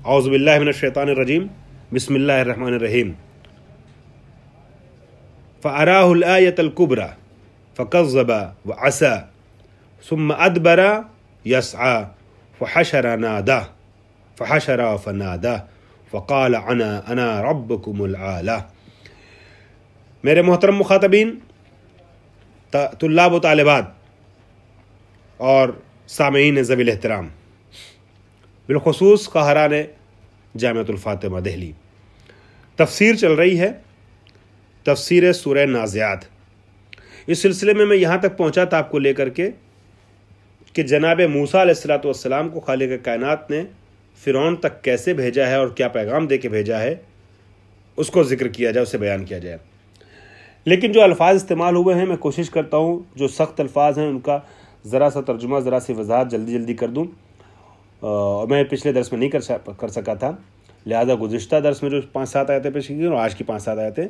औज़ु बिल्लाहि मिनश शैतानिर रजीम, बिस्मिल्लाहिर रहमानिर रहीम। फ़अराहुल आयतल कुबरा फ़कज़्ज़ब व असा सुम्मा अदबरा यस्आ फ़हशरा नादा फ़हशरा फ़नादा फ़क़ाल अना रब्बुकुमुल आला। मेरे मोहतरम मुखातबीन, तुल्लाब व तालिबात और सामईन ज़वील एहतराम, बिलखुसूस क़ाहिरान जामिअतुल फ़ातिमा दिल्ली, तफ़सीर चल रही है, तफ़सीर सूरह नाज़ियात। इस सिलसिले में मैं यहाँ तक पहुँचा था आपको लेकर के कि जनाब मूसा अलैहिस्सलातु वस्सलाम को खालिक़ कायनात ने फ़िरौन तक कैसे भेजा है और क्या पैगाम दे के भेजा है, उसको ज़िक्र किया जाए, उसे बयान किया जाए। लेकिन जो अल्फ़ाज़ इस्तेमाल हुए हैं, मैं कोशिश करता हूँ जो सख्त अल्फ़ाज़ हैं उनका ज़रा सा तर्जुमा, ज़रा सी वज़ाहत जल्दी कर दूँ। मैं पिछले दर्स में नहीं कर सका था, लिहाजा गुज़िश्ता दर्स में जो 5-7 आयतें पेश की और आज की 5-7 आयतें,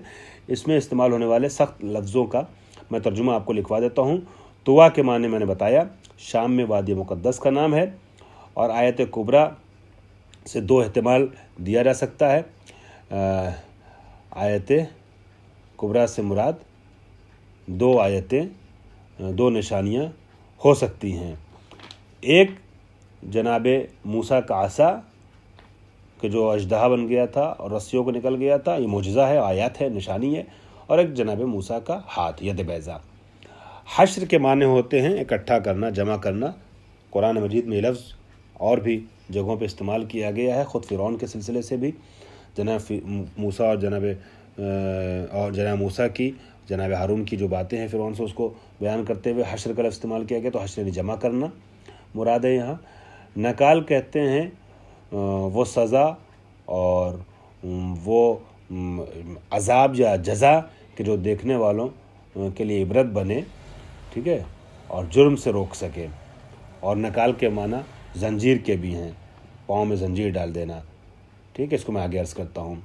इसमें इस्तेमाल होने वाले सख्त लफ्ज़ों का मैं तर्जुमा आपको लिखवा देता हूँ। तुवा के माने मैंने बताया, शाम में वादी मुक़द्दस का नाम है, और आयत कुबरा से 2 एहतमाल दिया जा सकता है। आयत कुबरा से मुराद 2 आयतें, 2 निशानियाँ हो सकती हैं। एक जनाबे मूसा का आसा कि जो अजदहा बन गया था और रस्सियों को निकल गया था, ये मोजज़ा है, आयत है, निशानी है। और एक जनाबे मूसा का हाथ, यद बैज़ा। हश्र के माने होते हैं इकट्ठा करना, जमा करना। कुरान मजीद में लफ्ज़ और भी जगहों पे इस्तेमाल किया गया है, ख़ुद फ़िरौन के सिलसिले से भी। जनाब मूसा और जनाब मूसा की, जनाब हारून की जो बातें हैं फ़िरौन से, उसको बयान करते हुए हश्र का लफ्ज़ इस्तेमाल किया गया। तो हश्र यानी जमा करना मुराद है यहाँ। नकाल कहते हैं वो सज़ा और वो अज़ाब या जज़ा कि जो देखने वालों के लिए इबरत बने, ठीक है, और जुर्म से रोक सके। और नकाल के माना जंजीर के भी हैं, पाँव में जंजीर डाल देना, ठीक है। इसको मैं आगे अर्ज़ करता हूँ।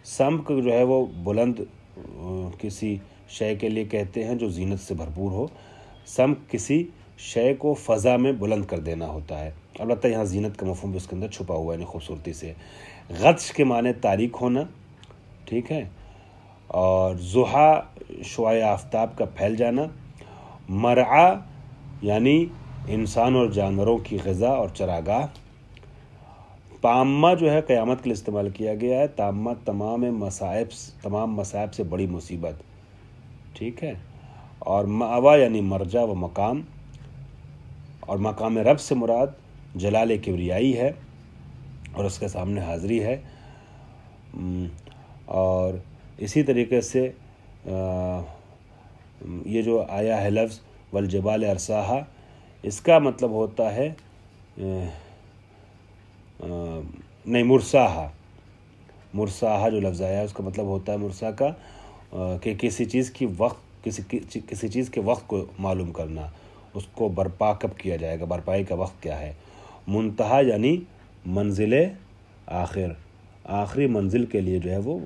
सम्क जो है वो बुलंद किसी शय के लिए कहते हैं जो ज़ीनत से भरपूर हो। सम्क किसी शय को फ़ज़ा में बुलंद कर देना होता है। अलबत्ता यहाँ ज़ीनत का मफ़हूम भी उसके अंदर छुपा हुआ है, यानी खूबसूरती से। गत्श के माने तारीक होना, ठीक है। और ज़ुहा शुआए आफ्ताब का फैल जाना। मरआ यानी इंसान और जानवरों की ग़िज़ा और चरागाह। ताम्मा जो है क़यामत के लिए इस्तेमाल किया गया है। ताम्मा तमाम मसाइब से बड़ी मुसीबत, ठीक है। और मावा यानी मरजा व मकाम, और मकाम रब से मुराद जलाल किब्रियाई है और उसके सामने हाज़री है। और इसी तरीके से ये जो आया है लफ्ज़ वल जबाल अरसाहा, इसका मतलब होता है नहीं, मुरसाहा जो लफ्ज़ आया है उसका मतलब होता है मुरसा का कि किसी चीज़ के वक्त को मालूम करना, उसको बर्पा कब किया जाएगा, बर्पाई का वक्त क्या है। मुंतहा यानी मंजिल आखिरी मंजिल के लिए जो है वो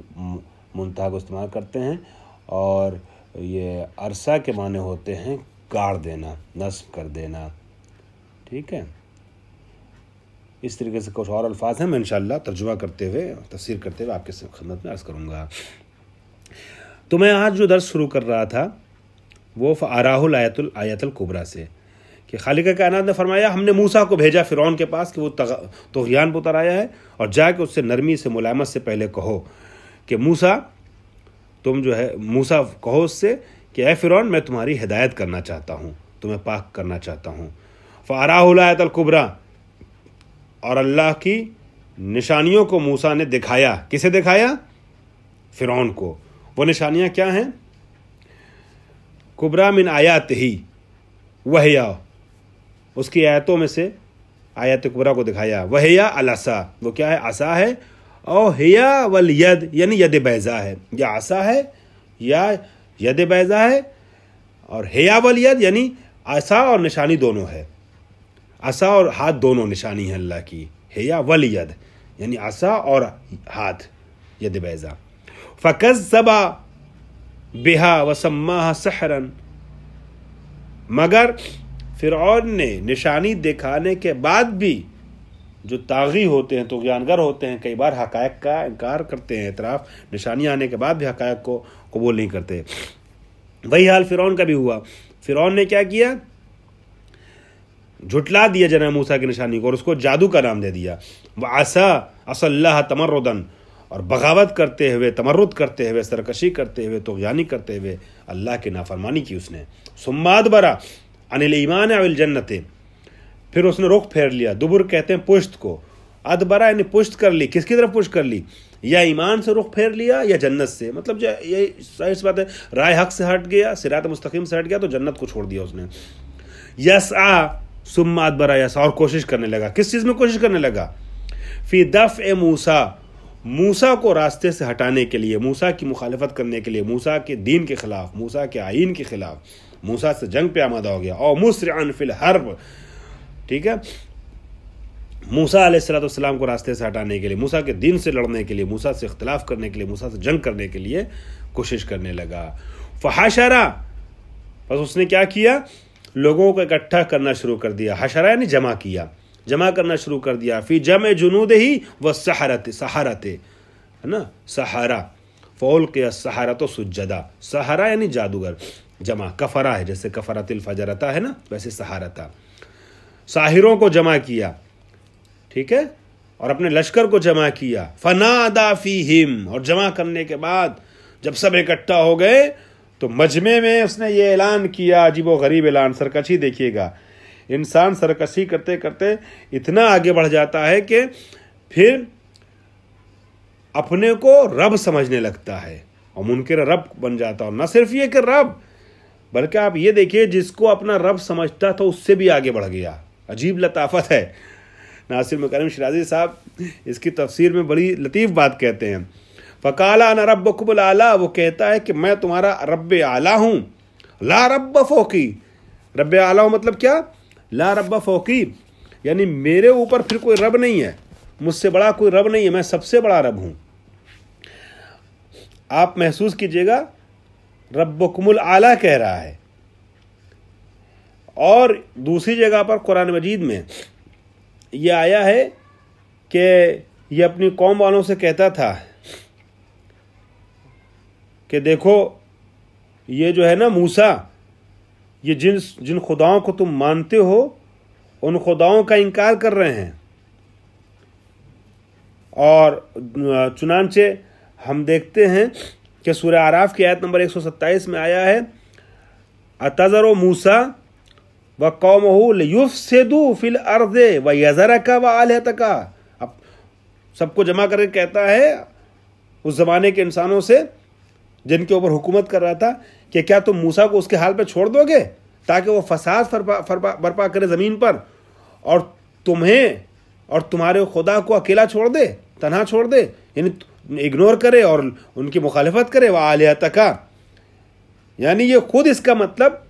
मुंतहा को इस्तेमाल करते हैं। और ये अरसा के माने होते हैं गाड़ देना, नस्ब कर देना, ठीक है। इस तरीके से कुछ और अल्फाज हैं, मैं इंशाअल्लाह तर्जुमा करते हुए, तफसीर करते हुए आपके खिदमत में अर्ज़ करूँगा। तो मैं आज जो दर्स शुरू कर रहा था वो फ़अराहुल आयतुल कुबरा से, कि खालिक़ कायनात ने फरमाया हमने मूसा को भेजा फ़िरौन के पास कि वो तुग़यान पर उतर आया है, और जाके उससे नरमी से, मुलायमत से पहले कहो कि मूसा कहो उससे कि ए फ़िरौन, मैं तुम्हारी हिदायत करना चाहता हूँ, तुम्हें पाक करना चाहता हूँ। फ़अराहुल आयतुल कुबरा, और अल्लाह की निशानियों को मूसा ने दिखाया। किसे दिखाया? फ़िरौन को। वो निशानियाँ क्या हैं? कुबरा मिन आयात ही वहिया, उसकी आयतों में से आयत कुबरा को दिखाया। वहिया अलसा, वो क्या है? आसा है। और हिया वल यद यानी यद बैज़ा है, या आसा है या यद बैज़ा है। और हिया वल यद यानी आसा और निशानी दोनों है। आसा और हाथ दोनों निशानी है अल्लाह की। हिया वल यद यानी आसा और हाथ, यद बैज़ा। फ़कज़्ज़बा बिहा वसम्माहा सहरन, मगर फ़िरऔन ने निशानी दिखाने के बाद भी जो तागी होते हैं, तुग़यानगर होते हैं, कई बार हक़ाइक़ का इनकार करते हैं, इतराफ़ निशानियाँ आने के बाद भी हक़ाइक़ को कबूल नहीं करते। वही हाल फ़िरौन का भी हुआ। फ़िरौन ने क्या किया, झुटला दिया जनाब मूसा की निशानी को और उसको जादू का नाम दे दिया। वअसा असल्लाह तमर्रुदन, और बगावत करते हुए, तमर्रुद करते हुए, सरकशी करते हुए, तुग़यानी करते हुए अल्लाह की नाफरमानी की उसने। सुम्मा अदबरा अनिल ईमान अविल जन्नते, फिर उसने रुख फेर लिया। दुबुर कहते हैं पुश्त को, अदबरा यानी पुश्त कर ली। किसकी तरफ पुश्त कर ली, या ईमान से रुख फेर लिया या जन्नत से। मतलब जो ये सही बात है, राय हक से हट गया, सिरात मुस्तकीम से हट गया तो जन्नत को छोड़ दिया उसने। यसआ सुम्मा अदबरा यसा, और कोशिश करने लगा। किस चीज़ में कोशिश करने लगा, फी दफ़ मूसा, मूसा को रास्ते से हटाने के लिए, मूसा की मुखालफत करने के लिए, मूसा के दीन के ख़िलाफ़, मूसा के आइन के ख़िलाफ़, मूसा से जंग पे आमादा हो गया। और मुस्रिअन फिल हर्ब, ठीक है, मूसा अलैहिस्सलाम को रास्ते से हटाने के लिए, मूसा के दीन से लड़ने के लिए, मूसा से इख्तिलाफ करने के लिए, मूसा से जंग करने के लिए कोशिश करने लगा। फहशरा, बस उसने क्या किया, लोगों को इकट्ठा करना शुरू कर दिया। हशरा यानी जमा किया, जमा करना शुरू कर दिया। फी जम जुनूद ही व सहारते, सहारते है ना, सहारा, फौल के सहारतो सुज्जदा, सहारा यानी जादूगर, जमा कफरा है, जैसे कफरातिल फजरता है ना, वैसे सहारता। साहिरों को जमा किया, ठीक है, और अपने लश्कर को जमा किया। फनादा फीहिम, और जमा करने के बाद जब सब इकट्ठा हो गए तो मजमे में उसने ये ऐलान किया, अजीबो गरीब ऐलान, सरकशी देखिएगा। इंसान सरकशी करते करते इतना आगे बढ़ जाता है कि फिर अपने को रब समझने लगता है और मुनकिर रब बन जाता है। और न सिर्फ ये कि रब, बल्कि आप ये देखिए, जिसको अपना रब समझता था उससे भी आगे बढ़ गया। अजीब लताफत है। नासिर मुकरम शिराजी साहब इसकी तफसीर में बड़ी लतीफ़ बात कहते हैं। फ़काला अना रब्बकुमुल आला, वो कहता है कि मैं तुम्हारा रब आला हूँ। ला रब्ब फ़ौकी, रब आला हूँ मतलब क्या, ला रब्ब फ़ौकी यानी मेरे ऊपर फिर कोई रब नहीं है, मुझसे बड़ा कोई रब नहीं है, मैं सबसे बड़ा रब हूँ। आप महसूस कीजिएगा, रब्बकुमुल आला कह रहा है। और दूसरी जगह पर कुरान मजीद में यह आया है कि ये अपनी कौम वालों से कहता था कि देखो ये जो है ना मूसा, ये जिन खुदाओं को तुम मानते हो उन खुदाओं का इनकार कर रहे हैं। और चुनांचे हम देखते हैं कि सूरह आराफ की आयत नंबर 127 में आया है, अतज़रो मूसा व कौमहू लियुफ़सिदू फिल अर्ज़े व यज़रका व आलिहतका। अब सबको जमा करके कहता है उस ज़माने के इंसानों से जिनके ऊपर हुकूमत कर रहा था कि क्या तुम मूसा को उसके हाल पे छोड़ दोगे ताकि वो फसाद बर्पा करे ज़मीन पर, और तुम्हें और तुम्हारे खुदा को अकेला छोड़ दे, तन्हा छोड़ दे, यानी इग्नोर करे और उनकी मुखालिफत करे। व आलिहतका यानी ये खुद, इसका मतलब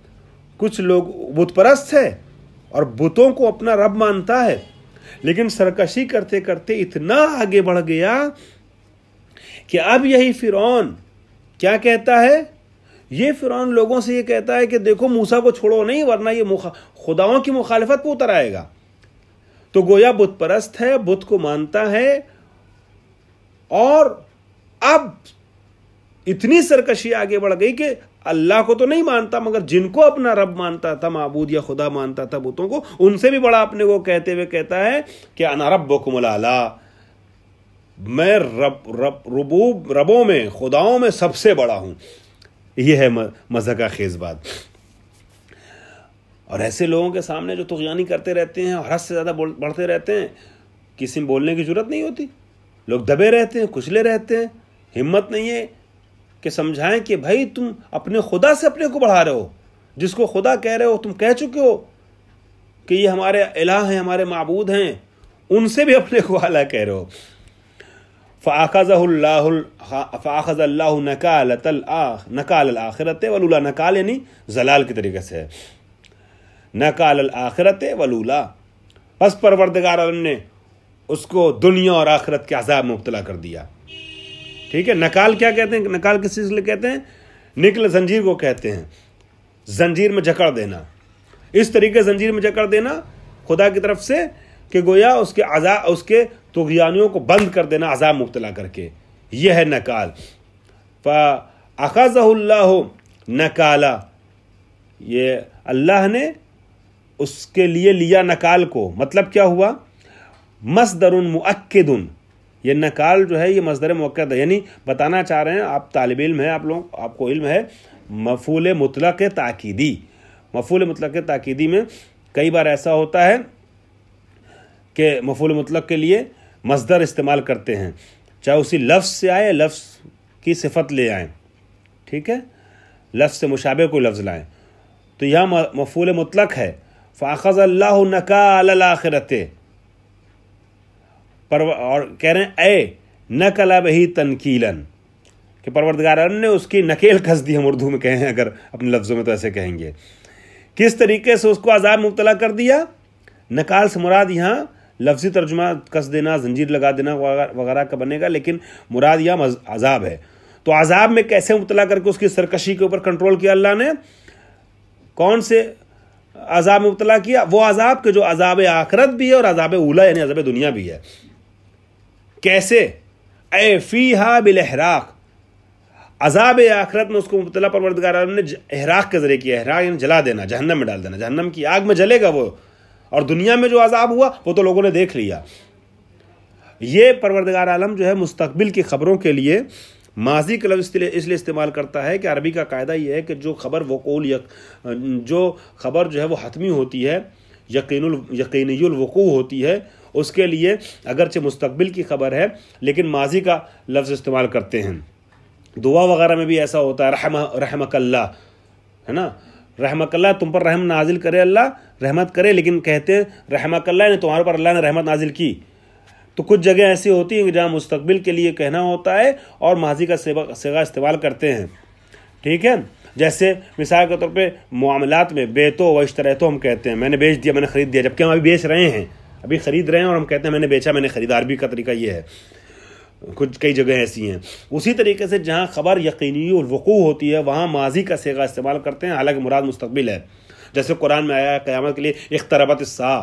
कुछ लोग बुत परस्त है और बुतों को अपना रब मानता है, लेकिन सरकशी करते करते इतना आगे बढ़ गया कि अब यही फ़िरौन क्या कहता है, ये फ़िरौन लोगों से ये कहता है कि देखो मूसा को छोड़ो नहीं, वरना ये खुदाओं की मुखालिफत पे उतर आएगा। तो गोया बुत परस्त है, बुत को मानता है, और अब इतनी सरकशी आगे बढ़ गई कि अल्लाह को तो नहीं मानता, मगर जिनको अपना रब मानता था, माबूद या खुदा मानता था बुतों को, उनसे भी बड़ा अपने को कहते हुए कहता है कि अना रब्बकुमुल आला, मैं रबों में, खुदाओं में सबसे बड़ा हूं। यह है मज़हक़ खेज़ बात। और ऐसे लोगों के सामने जो तुग़यानी करते रहते हैं और हद से ज़्यादा बढ़ते रहते हैं, किसी में बोलने की ज़रूरत नहीं होती। लोग दबे रहते हैं, कुचले रहते हैं, हिम्मत नहीं है कि समझाएं कि भाई तुम अपने खुदा से अपने को बढ़ा रहे हो, जिसको खुदा कह रहे हो, तुम कह चुके हो कि ये हमारे इलाह हैं, हमारे माबूद हैं, उनसे भी अपने को आला कह रहे हो। फ़अख़ज़ल्लाहु नकाल आखिरत वलूला, नकाल यानी जलाल की तरीके से है, नकाल आखिरत वलूला, बस परवरदिगार ने उसको दुनिया और आखिरत के अज़ाब में मुब्तला कर दिया। ठीक है, नकाल क्या कहते हैं, नकाल किस चीज़ के लिए कहते हैं, निकल जंजीर को कहते हैं, जंजीर में जकड़ देना। इस तरीके जंजीर में जकड़ देना खुदा की तरफ से कि गोया उसके तुग़यानियों को बंद कर देना, अज़ाब मुब्तला करके। यह है नकाल। फ़अख़ज़हुल्लाहु नकाला, ये अल्लाह ने उसके लिए लिया नकाल को। मतलब क्या हुआ? मस्दरुन मुअक्किदुन, ये नकाल जो है ये मस्दर मुअक्कद है, यानी बताना चाह रहे हैं, आप तालिब इल्म हैं, आप लोग, आपको इल्म है मफ़ूल मुतलक़ ताकीदी। मफ़ूल मुतलक़ ताकीदी में कई बार ऐसा होता है कि मफ़ूल मुतलक़ के लिए मस्दर इस्तेमाल करते हैं, चाहे उसी लफ्ज़ से आए, लफ्ज़ की सिफत ले आएँ, ठीक है, लफ्ज़ से मुशाबे कोई लफ्ज़ लाएँ। तो यहाँ मफ़ूल मुतलक़ है, फ़अख़ज़ल्लाहु नकालल आखिरते, और कह रहे हैं ए नकला बही तनकीलन, कि परवरदिगार ने उसकी नकेल कस दी, हम उर्दू में कहें अगर अपने लफ्ज़ों में तो ऐसे कहेंगे। किस तरीके से उसको अज़ाब मुब्तला कर दिया? नकाल से मुराद यहाँ लफ्ज़ी तर्जुमा कस देना, जंजीर लगा देना वगैरह का बनेगा, लेकिन मुराद यहाँ अज़ाब है। तो अज़ाब में कैसे मुब्तला करके उसकी सरकशी के ऊपर कंट्रोल किया अल्लाह ने? कौन से अज़ाब में मुब्तला किया? वो अज़ाब के जो अज़ाब आखिरत भी है और अज़ाब उला यानी अज़ाब दुनिया भी है। कैसे? ए फ़ीहा बिल इहराक़, अज़ाब आखिरत में उसको मुब्तला परवरदिगार आलम ने इहराक़ के ज़रिए किया। इहराक़ यानी जला देना, जहन्नम में डाल देना, जहन्नम की आग में जलेगा वो। और दुनिया में जो अज़ाब हुआ वो तो लोगों ने देख लिया। ये परवरदिगार आलम जो है मुस्तक़बिल की ख़बरों के लिए माजी का लफ्ज़ इसलिए इस्तेमाल करता है कि अरबी का कायदा ये है कि जो ख़बर जो ख़बर जो है वो हतमी होती है, यकीनुल वक़ू होती है, उसके लिए अगरचे मुस्तक़बिल की ख़बर है लेकिन माजी का लफ्ज़ इस्तेमाल करते हैं। दुआ वगैरह में भी ऐसा होता है, रहमकल्ला, है ना, रहमकल्ला, तुम पर रहम नाजिल करे अल्लाह, रहमत करे, लेकिन कहते हैं रहमकल्ला ने तुम्हारे पर अल्लाह ने रहमत नाजिल की। तो कुछ जगह ऐसी होती हैं जहाँ मुस्तक़बिल के लिए कहना होता है और माजी का सिगा इस्तेमाल करते हैं, ठीक है। जैसे मिसाल के तौर पे मामलात में बेतो व इश्तरैतो हम कहते हैं, मैंने बेच दिया, मैंने ख़रीद दिया, जबकि हम अभी बेच रहे हैं, अभी ख़रीद रहे हैं और हम कहते हैं मैंने बेचा, मैंने ख़रीदा। अरबी का तरीका ये है, कुछ कई जगह ऐसी हैं। उसी तरीके से जहाँ ख़बर यकीनुल वक़ू होती है वहाँ माजी का सिगा इस्तेमाल करते हैं, हालांकि मुराद मुस्तक़बिल है। जैसे कुरान में आया क़यामत के लिए इक़्तरबत अस्सा,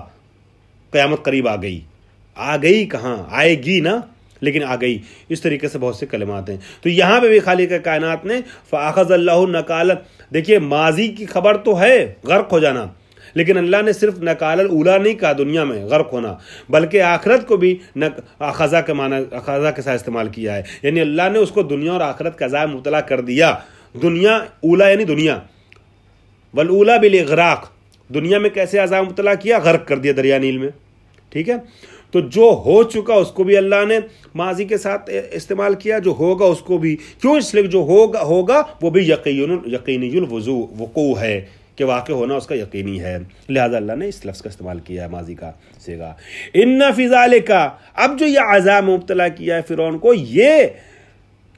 क़यामत करीब आ गई। आ गई कहाँ, आएगी ना, लेकिन आ गई। इस तरीके से बहुत से कलिमात हैं। तो यहाँ पे भी खालिक़ कायनात ने फ़अख़ज़ल्लाहु नकाल, देखिए माजी की खबर तो है गर्क हो जाना, लेकिन अल्लाह ने सिर्फ नकालल उला नहीं कहा दुनिया में गर्क होना, बल्कि आखिरत को भी अख़ज़ा के माना, अख़ज़ा के साथ इस्तेमाल किया है। यानी अल्लाह ने उसको दुनिया और आखिरत का अज़ाब मुब्तला कर दिया। दुनिया उला यानी दुनिया, वल उला बिल इग़राक़, दुनिया में कैसे अज़ाब मुब्तला किया? गर्क कर दिया दरिया नील में, ठीक है। तो जो हो चुका उसको भी अल्लाह ने माजी के साथ इस्तेमाल किया, जो होगा उसको भी। क्यों? इसलिए जो होगा वो भी यकीनुल वक़ू है, कि वाक़ होना उसका यकीनी है, लिहाजा अल्लाह ने इस लफ्ज़ का इस्तेमाल किया है माजी का सेगा। इन्ना फ़ी ज़ालिका, अब जो ये अज़ाब मुब्तला किया है फ़िरौन को, ये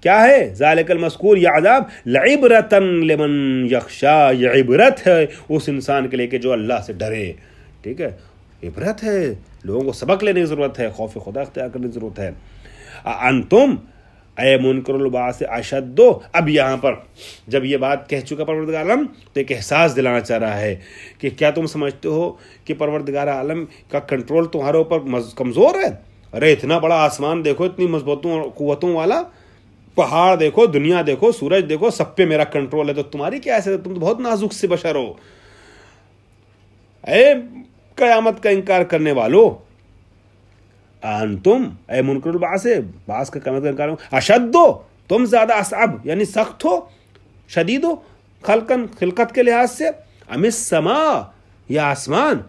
क्या है? ज़ालिकल मज़कूर, ये अज़ाब लइब्रतन लिमन यख़शा, ये इबरत है उस इंसान के लिए कि जो अल्लाह से डरे, ठीक है। इबरत है, लोगों को सबक लेने की ज़रूरत है, खौफ खुदा अख्तियार करने की ज़रूरत है। अंतुम ए मुनकरुल बास अशद्दो, अब यहाँ पर जब ये बात कह चुका परवरदिगार आलम तो एक एहसास दिलाना चाह रहा है कि क्या तुम समझते हो कि परवरदिगार आलम का कंट्रोल तुम्हारे ऊपर कमज़ोर है? अरे इतना बड़ा आसमान देखो, इतनी मजबूतों क़ुव्वतों वाला, पहाड़ देखो, दुनिया देखो, सूरज देखो, सब पे मेरा कंट्रोल है, तो तुम्हारी क्या ऐसे? तुम तो बहुत नाजुक से बशर हो। ए क़यामत का इनकार करने वालों, अंतुम ए मुनकरुल बास, बास का क़यामत का इनकार हो, अशद्दो, तुम ज़्यादा असअब यानी सख्त हो, शदीद हो खल्कन, खिलकत के लिहाज से, अमिस समा, या आसमान।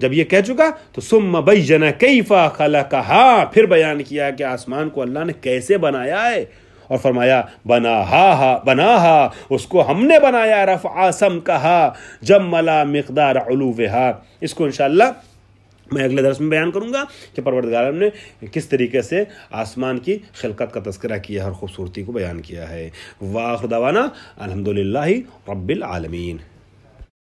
जब ये कह चुका तो सुम्मा बय्यना कैफ़ा खलक़हा, फिर बयान किया कि आसमान को अल्लाह ने कैसे बनाया है, और फरमाया बनाहा, उसको हमने बनाया, रफ़अ समकहा जम्मला मिक़दार उलूविहा। इसको इंशाअल्लाह मैं अगले दर्स में बयान करूँगा कि परवरदिगार ने किस तरीके से आसमान की खिलकत का तज़किरा किया है और ख़ूबसूरती को बयान किया है। व आख़िर दवाना अल्हम्दुलिल्लाहि रब्बिल आलमीन।